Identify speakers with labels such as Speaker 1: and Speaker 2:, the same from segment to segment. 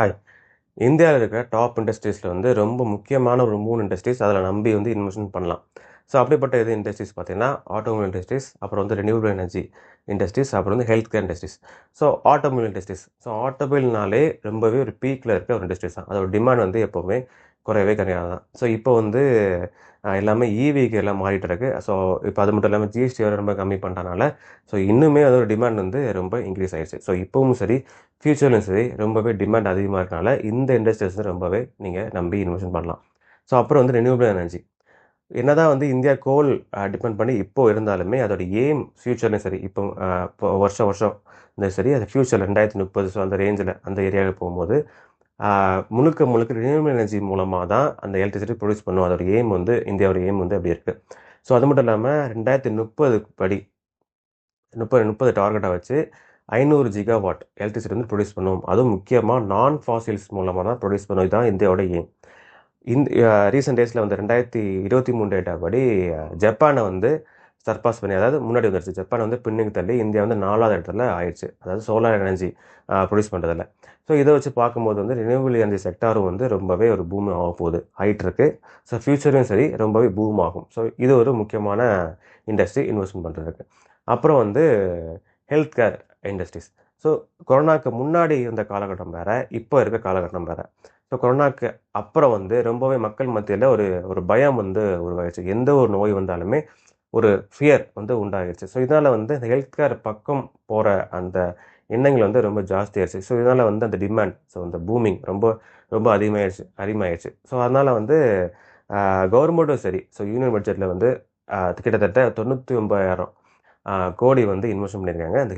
Speaker 1: Hi. இந்தியால இருக்கிற top இண்டஸ்ட்ரீஸ்ல வந்து ரொம்ப முக்கியமான ஒரு 3 இண்டஸ்ட்ரீஸ் அதில நம்பி வந்து இன்வெஸ்ட்மென்ட் பண்ணலாம். ஸோ அப்படிப்பட்ட எது இண்டஸ்ட்ரீஸ் பார்த்தீங்கன்னா, ஆட்டோமொபைல் இண்டஸ்ட்ரீஸ், அப்புறம் வந்து ரினியூவபிள் எனர்ஜி இண்டஸ்ட்ரீஸ், அப்புறம் வந்து health care industries. So automobile industries. So ஆட்டோமொபைல்னாலே ரொம்பவே ஒரு பீக்ல இருக்க ஒரு இண்டஸ்ட்ரீஸ் தான். அதோட டிமாண்ட் வந்து எப்பவுமே குறையவே குறையாது தான். ஸோ இப்போ வந்து எல்லாமே ஈவிக்கு எல்லாம் மாறிட்டு இருக்கு. ஸோ இப்போ அது மட்டும் இல்லாம ஜிஎஸ்டி வேற ரொம்ப கம்மி பண்ணிட்டனால, ஸோ இன்னுமே அதோட டிமாண்ட் வந்து ரொம்ப இன்க்ரீஸ் ஆயிருச்சு. ஸோ இப்பவும் சரி, ஃபியூச்சர்லயும் சரி ரொம்பவே டிமாண்ட் அதிகமா இருக்கனால, இந்த இண்டஸ்ட்ரீஸ் ரொம்பவே நீங்க நம்பி இன்வெஸ்ட்மென்ட் பண்ணலாம். ஸோ அப்புறம் வந்து ரினியூவபிள் எனர்ஜி. என்னதான் வந்து இந்தியா கோல் டிபெண்ட் பண்ணி இப்போ இருந்தாலுமே, அதோட எய்ம் ஃபியூச்சர்லயும் சரி, இப்போ வருஷம் வருஷம் இந்த சரி, அது ஃபியூச்சர்ல 2030 ஸோ அந்த ரேஞ்சில அந்த ஏரியாவுக்கு போம்போது, முழுக்க முழுக்க ரினியூவபிள் எனர்ஜி மூலமா தான் அந்த எலக்ட்ரிசிட்டி ப்ரொடியூஸ் பண்ணும். அதோட எய்ம் வந்து இந்தியாவோட எய்ம் வந்து அப்படி இருக்கு. ஸோ அது மட்டும் இல்லாம 2030 படி 30 டார்கெட்டா வச்சு 500 ஜிகாவாட் எலக்ட்ரிசிட்டி வந்து ப்ரொடியூஸ் பண்ணும். அதுவும் முக்கியமா நான் ஃபாசில்ஸ் மூலமா தான் ப்ரொடியூஸ் பண்ணும். இதுதான் இந்தியாவோட எய்ம். ரீசென்ட் டேஸ்ல வந்து 2023 டேட்டா படி ஜப்பானை வந்து சர்பாஸ் பண்ணி, அதாவது முன்னாடி வந்துருச்சு. ஜப்பான் வந்து பின்னுக்கு தள்ளி இந்தியா வந்து 4வது இடத்துல ஆயிடுச்சு. அதாவது சோலார் எனர்ஜி ப்ரொடியூஸ் பண்ணுறதுல. ஸோ இதை வச்சு பார்க்கும்போது வந்து ரினியூவபிள் எனர்ஜி செக்டாரும் வந்து ரொம்பவே ஒரு பூம் ஆக போகுது, ஆயிட்டு இருக்கு. ஸோ ஃபியூச்சரும் சரி ரொம்பவே பூம் ஆகும். ஸோ இது ஒரு முக்கியமான இண்டஸ்ட்ரி இன்வெஸ்ட்மெண்ட் பண்ணுறதுக்கு. அப்புறம் வந்து ஹெல்த் கேர் இண்டஸ்ட்ரீஸ். ஸோ கொரோனாக்கு முன்னாடி இருந்த காலகட்டம் வேற, இப்போ இருக்க காலகட்டம் வேற. ஸோ கொரோனாக்கு அப்புறம் வந்து ரொம்பவே மக்கள் மத்தியில் ஒரு ஒரு பயம் வந்து உருவாகிடுச்சு. எந்த ஒரு நோய் வந்தாலுமே ஒரு ஃபியர் வந்து உண்டாகிடுச்சு. ஸோ இதனால் வந்து இந்த ஹெல்த் கேர் பக்கம் போகிற அந்த எண்ணங்கள் வந்து ரொம்ப ஜாஸ்தியாயிருச்சு. ஸோ இதனால் வந்து அந்த டிமாண்ட், ஸோ அந்த பூமிங் ரொம்ப ரொம்ப அதிகமாகிடுச்சு. ஸோ அதனால் வந்து கவர்மெண்ட்டும் சரி, ஸோ யூனியன் பட்ஜெட்டில் வந்து கிட்டத்தட்ட 99,000 கோடி வந்து இன்வெஸ்ட் பண்ணியிருக்காங்க அந்த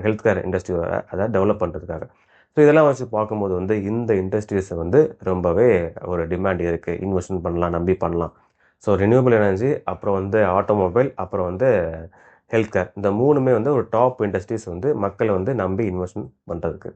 Speaker 1: ஹெல்த் கேர் இண்டஸ்ட்ரியோட அதை டெவலப் பண்ணுறதுக்காக. ஸோ இதெல்லாம் வச்சு பார்க்கும்போது வந்து இந்த இண்டஸ்ட்ரீஸை வந்து ரொம்பவே ஒரு டிமாண்ட் இருக்குது, இன்வெஸ்ட்மெண்ட் பண்ணலாம், நம்பி பண்ணலாம். ஸோ ரினியூவபிள் எனர்ஜி, அப்புறம் வந்து ஆட்டோமொபைல், அப்புறம் வந்து ஹெல்த் கேர், இந்த 3மே வந்து ஒரு டாப் இண்டஸ்ட்ரீஸ் வந்து மக்களை வந்து நம்பி இன்வெஸ்ட்மெண்ட் பண்ணுறதுக்கு.